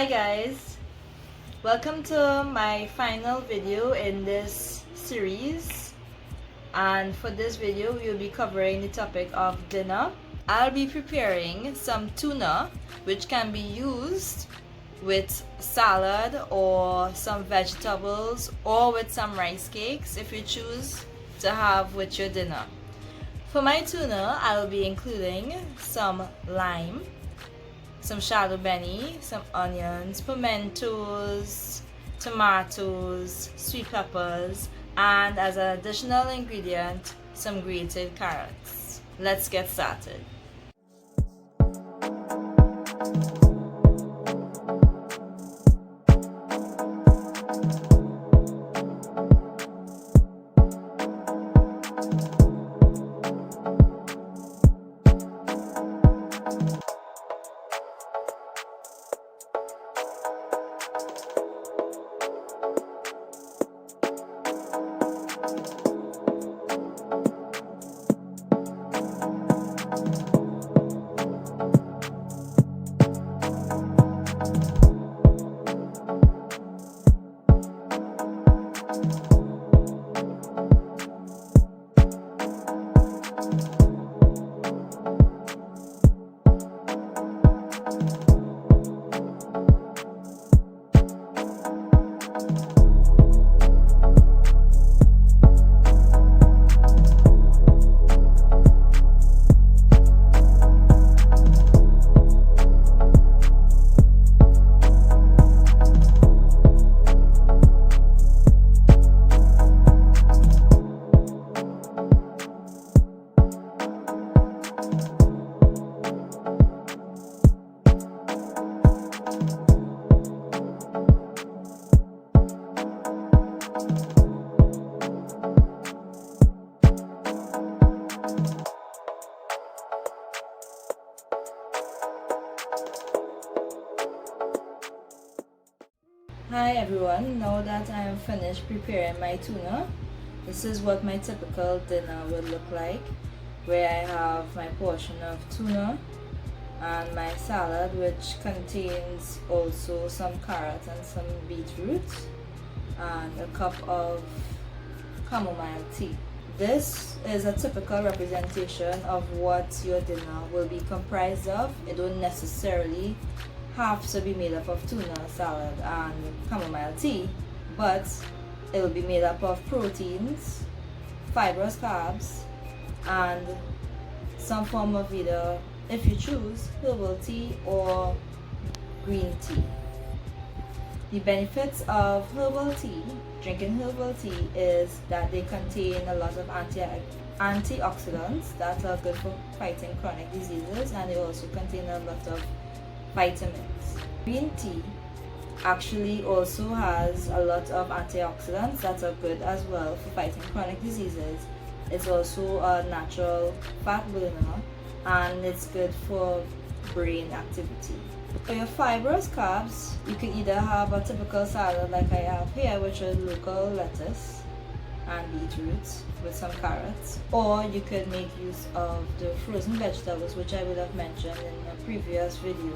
Hi guys, welcome to my final video in this series, and for this video we will be covering the topic of dinner. I'll be preparing some tuna which can be used with salad or some vegetables or with some rice cakes if you choose to have with your dinner. For my tuna I'll be including some lime, some shallow benny, some onions, pimentos, tomatoes, sweet peppers, and as an additional ingredient, some grated carrots. Let's get started. Hi everyone, now that I am finished preparing my tuna, this is what my typical dinner will look like, where I have my portion of tuna and my salad, which contains also some carrots and some beetroot, and a cup of chamomile tea. This is a typical representation of what your dinner will be comprised of. It don't necessarily have to be made up of tuna, salad, and chamomile tea, but it will be made up of proteins, fibrous carbs, and some form of either, if you choose, herbal tea or green tea. The benefits of herbal tea, drinking herbal tea, is that they contain a lot of antioxidants that are good for fighting chronic diseases, and they also contain a lot of vitamins. Green tea actually also has a lot of antioxidants that are good as well for fighting chronic diseases. It's also a natural fat burner, and it's good for brain activity. For your fibrous carbs, you can either have a typical salad like I have here, which is local lettuce and beetroot with some carrots, or you could make use of the frozen vegetables, which I would have mentioned in a previous video.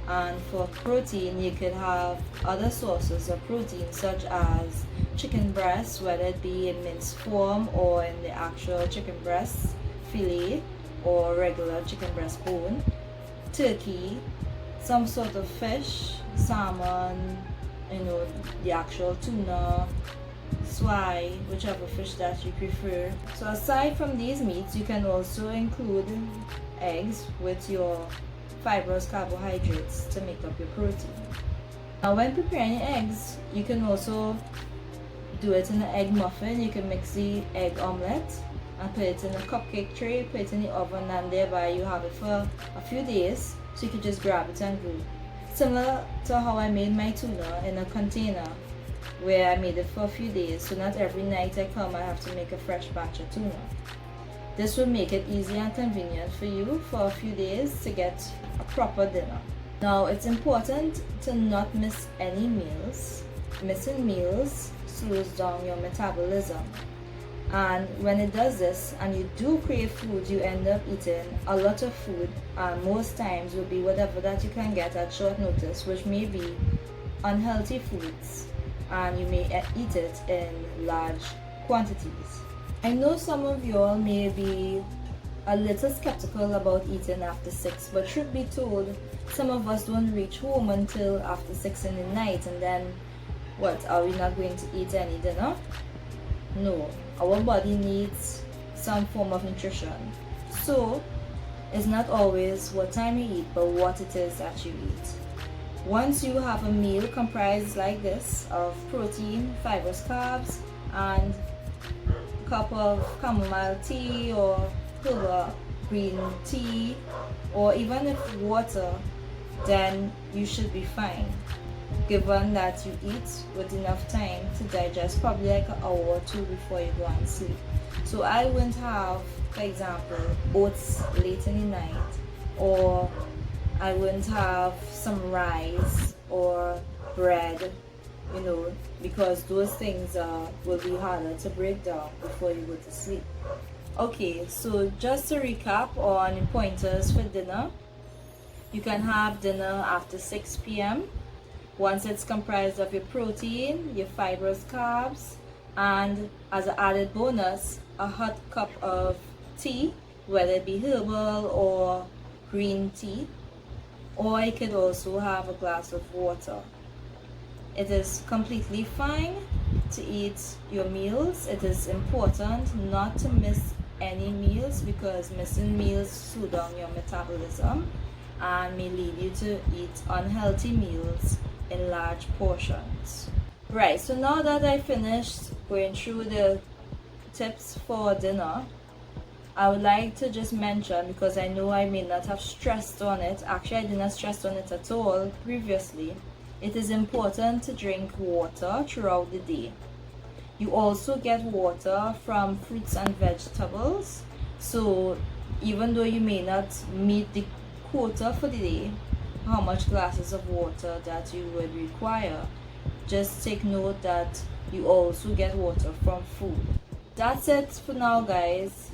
And for protein, you could have other sources of protein such as chicken breast, whether it be in minced form or in the actual chicken breast fillet or regular chicken breast bone, turkey, some sort of fish, salmon, the actual tuna, swai, whichever fish that you prefer. So aside from these meats, you can also include eggs with your fibrous carbohydrates to make up your protein. Now when preparing your eggs, you can also do it in an egg muffin. You can mix the egg omelette and put it in a cupcake tray, put it in the oven, and thereby you have it for a few days, so you can just grab it and go. Similar to how I made my tuna in a container, where I made it for a few days, so not every night I come I have to make a fresh batch of tuna. This will make it easy and convenient for you for a few days to get a proper dinner. Now it's important to not miss any meals. Missing meals slows down your metabolism. And when it does this and you do crave food, you end up eating a lot of food, and most times will be whatever that you can get at short notice, which may be unhealthy foods, and you may eat it in large quantities. I know some of y'all may be a little skeptical about eating after 6, but truth be told, some of us don't reach home until after 6 in the night, and then what, are we not going to eat any dinner? No, our body needs some form of nutrition. So it's not always what time you eat, but what it is that you eat. Once you have a meal comprised like this of protein, fibrous carbs, and a cup of chamomile tea or herbal green tea, or even if water, then you should be fine, given that you eat with enough time to digest, probably like an hour or two before you go and sleep. So I wouldn't have, for example, oats late in the night, or I wouldn't have some rice or bread, because those things will be harder to break down before you go to sleep. Okay, so just to recap on pointers for dinner, you can have dinner after 6 p.m. once it's comprised of your protein, your fibrous carbs, and as an added bonus, a hot cup of tea, whether it be herbal or green tea, or you could also have a glass of water. It is completely fine to eat your meals. It is important not to miss any meals, because missing meals slow down your metabolism and may lead you to eat unhealthy meals in large portions. Right, so now that I finished going through the tips for dinner, I would like to just mention, because I know I may not have stressed on it, actually I did not stress on it at all previously, it is important to drink water throughout the day. You also get water from fruits and vegetables, so even though you may not meet the quota for the day, how much glasses of water that you would require, just take note that you also get water from food. That's it for now, guys.